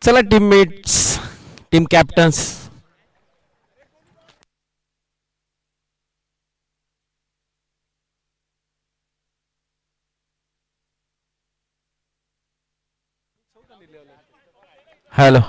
चला teammates, team captains, hello.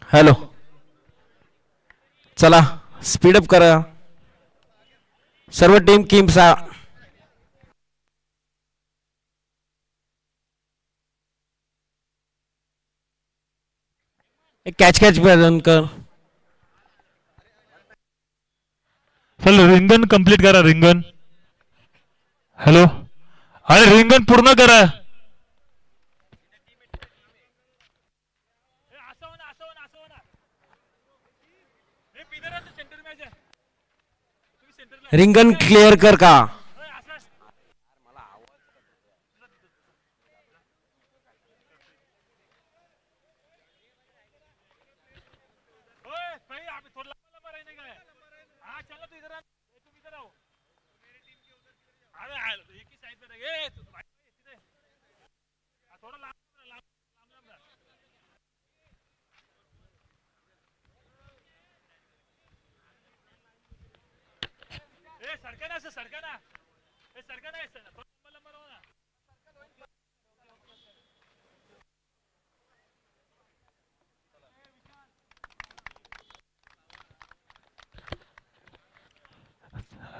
Hello. चला speedup करा सर्व टीम किम्सा. कॅच कॅच प्रदान कर. चल रिंगण कंप्लीट करा. रिंगण. हॅलो. अरे रिंगण पूर्ण करा. रिंगण क्लिअर कर का.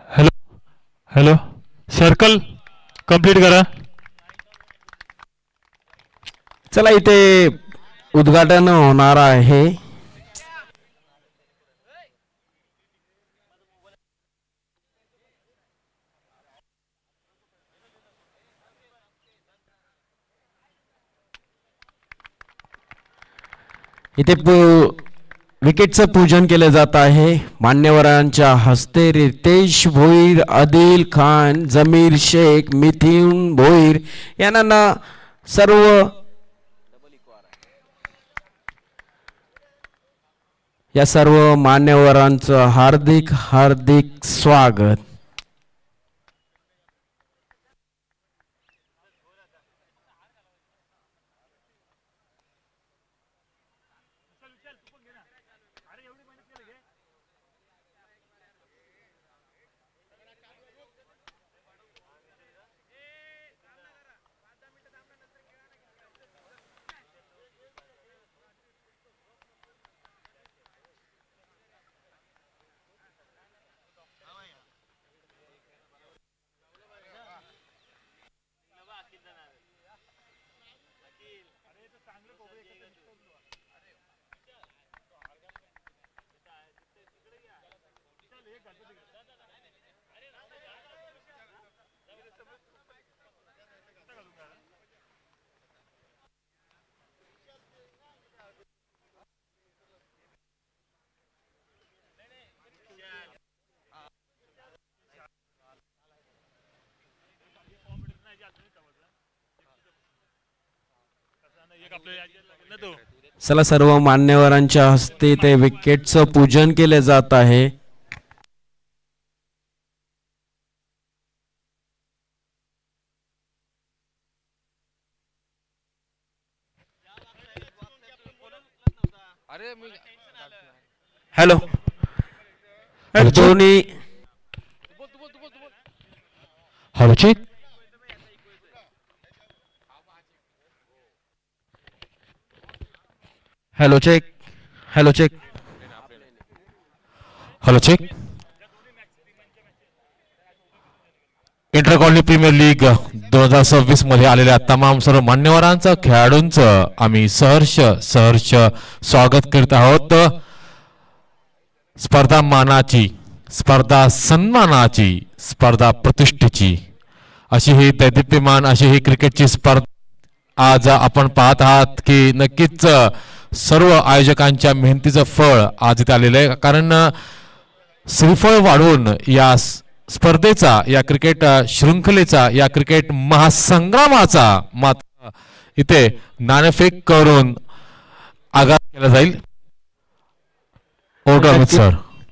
हॅलो. हॅलो. सर्कल कंप्लीट करा. चला इथे उद्घाटन होणार आहे. इथे विकेटचं पूजन केलं जात आहे. मान्यवरांच्या हस्ते रितेश भोईर, आदिल खान, जमीर शेख, मिथिन भोईर यांना या सर्व मान्यवरांचं हार्दिक हार्दिक स्वागत. चला सर्व मान्यवरांच्या हस्ते ते विकेटचं पूजन केले जात आहे. हॅलो. दोन्ही hello check. Hello check. Hello check. Hello check. Inter colony premier league 2026 मध्ये आलेल्या तमाम सर्व मान्यवरांचं खेळाडूंचं आम्ही सहर्ष स्वागत करीत आहोत. स्पर्धा मानाची, स्पर्धा सन्मानाची, स्पर्धा प्रतिष्ठेची अशी ही दैदिप्यमान अशी ही क्रिकेटची स्पर्धा आज आपण पाहत आहात की नक्कीच सर्व आयोजकांच्या मेहनतीचं फळ आज इथे आलेलं आहे. कारण श्रीफळ वाढवून या स्पर्धेचा, या क्रिकेट शृंखलेचा, या क्रिकेट महासंग्रामाचा मात्र इथे नाणेफेक करून आगार केला जाईल. Over Amit sir.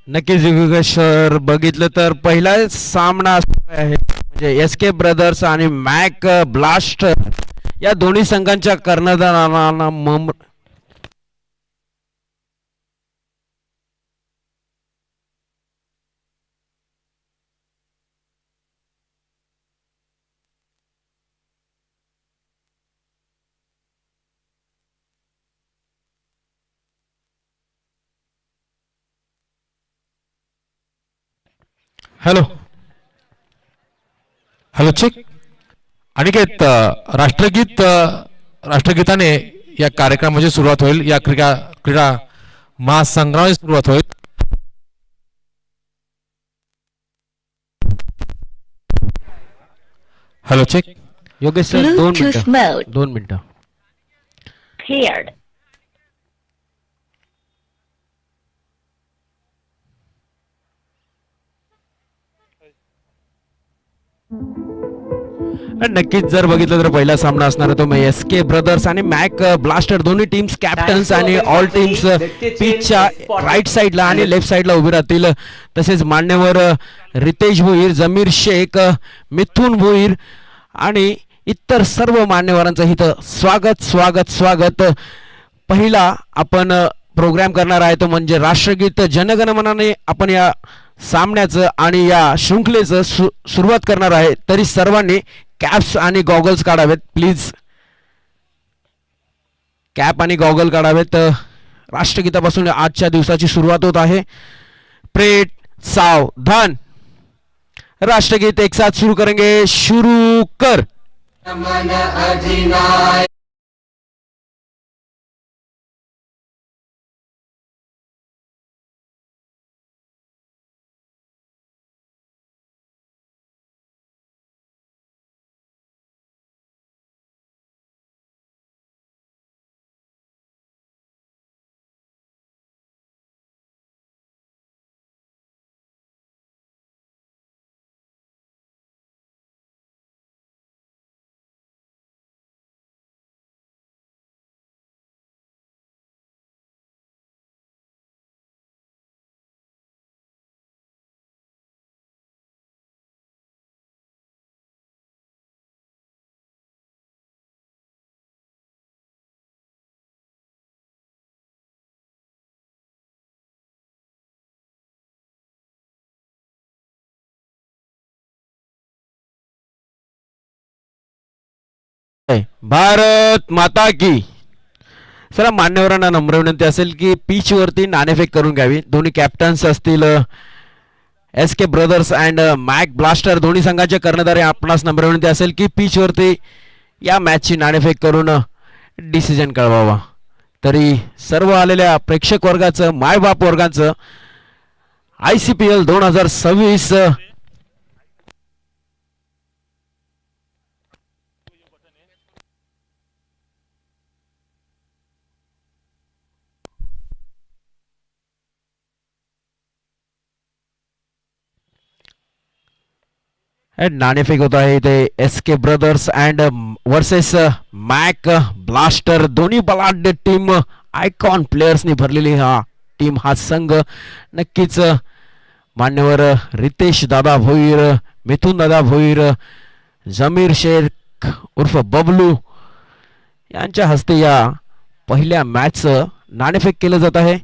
नक्कीच योगेश्वर, बघितलं तर पहिला सामना असणार आहे म्हणजे एस के ब्रदर्स आणि मॅक ब्लास्टर या दोन्ही संघांच्या कर्णधारांना हॅलो हॅलो चेक. अनिकेत, राष्ट्रगीताने या कार्यक्रमाची सुरुवात होईल. या क्रीडा महासंग्रामाची सुरुवात होईल. Hello check. Yogeshwar Bluetooth mode. 2 मिनिटं. Paired. नक्कीच जर बघितलं तर पहिला सामना असणार आहे तो मग एस के ब्रदर्स आणि मॅक ब्लास्टर दोन्ही टीम्स कॅप्टन्स आणि ऑल टीम्स पिचच्या राईट साईडला आणि लेफ्ट साईडला उभे राहतील. तसेच मान्यवर रितेश भोईर, जमीर शेख, मिथुन भोईर आणि इतर सर्व मान्यवरांचं इथं स्वागत स्वागत स्वागत. पहिला आपण प्रोग्राम करणार आहे तो म्हणजे राष्ट्रगीत जनगणमनाने आपण या सामन्याचं आणि या शृंखलेचं सुरुवात करणार आहे. तरी सर्वांनी कॅप्स आणि गॉगल्स काढावेत प्लीज. कॅप आणि गॉगल काढावेत. राष्ट्रगीतापासून आजच्या दिवसाची सुरुवात होत आहे. प्रेट सावधान. राष्ट्रगीत एक साथ शुरू करेंगे. शुरू कर. भारत माता की. चला, मान्यवरांना नम्र विनंती असेल की पिच वरती नाणेफेक करून घ्यावी. दोन्ही कॅप्टन्स असतील S K brothers and Mac blaster दोन्ही संघाचे कर्णधार आपणास नम्र विनंती असेल की पिच वरती या मॅचची नाणेफेक करून डिसिजन कळवावा. तरी सर्व आलेल्या प्रेक्षक वर्गाचं, मायबाप वर्गाचं ICPL 2026 नाणेफेक होत आहे. ते S K brothers and versus Mac blaster दोन्ही बलाढ्य टीम, आयकॉन प्लेयर्सनी भरलेली हा टीम, हा संघ. नक्कीच मान्यवर रितेश दादा भोईर, मिथुन दादा भोईर, जमीर शेख उर्फ बबलू यांच्या हस्ते या पहिल्या मॅचचं नाणेफेक केलं जात आहे.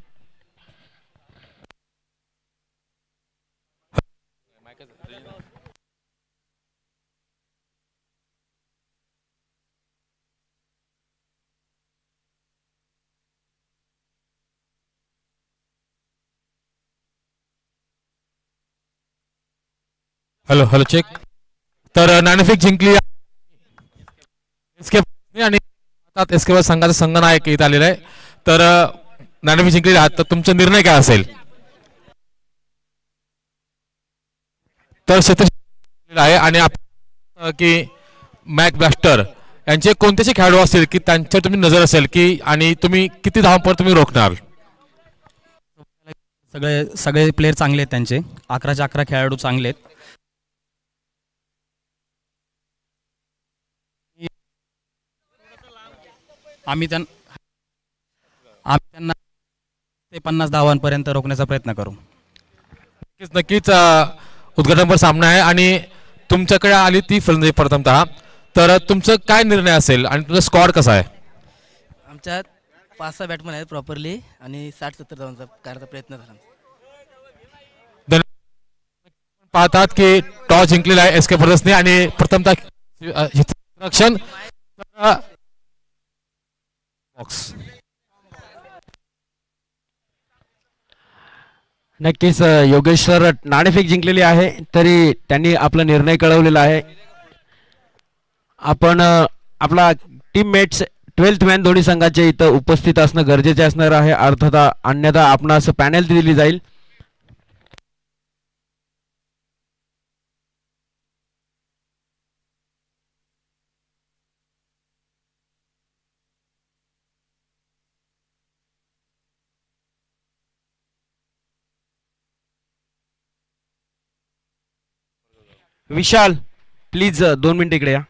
Hello hello check. तर नाणेफेक जिंकली एसके आणि आता एसके संघाचा संघनायक इथे आलेला आहे. तर नाणेफेक जिंकलेले आहात, तर तुमचा निर्णय काय असेल? तर क्षेत्र आहे आणि की मॅक ब्लास्टर यांचे कोणतेचे खेळाडू असतील की त्यांच्यावर तुम्ही नजर असेल की आणि तुम्ही किती धावांपर्यंत तुम्ही रोखणार? सगळे सगळे प्लेयर चांगले आहेत त्यांचे. 11च्या 11 खेळाडू चांगले आहेत. आम्ही त्यांना ते 50 धावांपर्यंत रोखण्याचा प्रयत्न करू. नक्कीच नक्कीच उद्घाटनपर सामना आहे आणि तुमच्याकडे आली ती फलंदाजी प्रथमतः. तर तुमचं काय निर्णय असेल आणि तुमचा स्क्वॉड कसा आहे? आमच्यात 5-6 बॅटमन आहेत प्रॉपरली आणि 60-70 धावांचा करायचा प्रयत्न झाला. पाहतात की टॉस जिंकलेला आहे एसके ब्रदर्सने आणि प्रथमतः रक्षण बॉक्स. नक्कीच योगेश सर नाणेफेक जिंकलेली आहे तरी त्यांनी आपला निर्णय कळवलेला आहे. आपण आपला टीममेट्स 12th मॅन दोन्ही संघाचे इथं उपस्थित असणं गरजेचे असणार आहे. अर्थात अन्यथा आपणास पॅनल दिली जाईल. विशाल प्लीज 2 मिनिट इकडे या.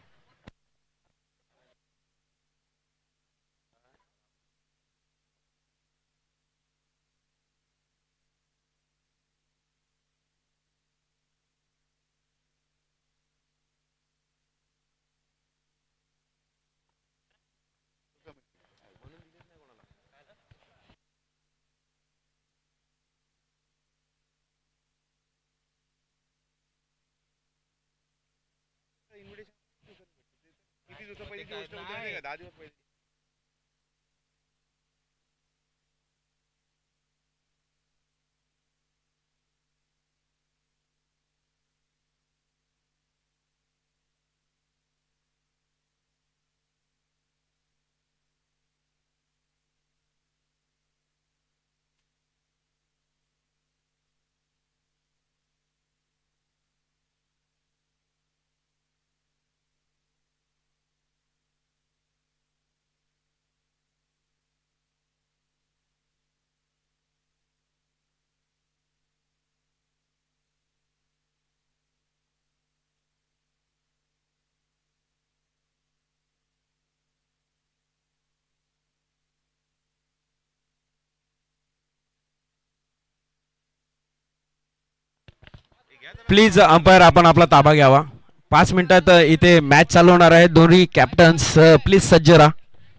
प्लीज अंपायर आपण आपला ताबा घ्यावा. 5 मिनिटात इथे मॅच चालू होणार आहे. दोन्ही कॅप्टन्स प्लीज सज्ज राहा.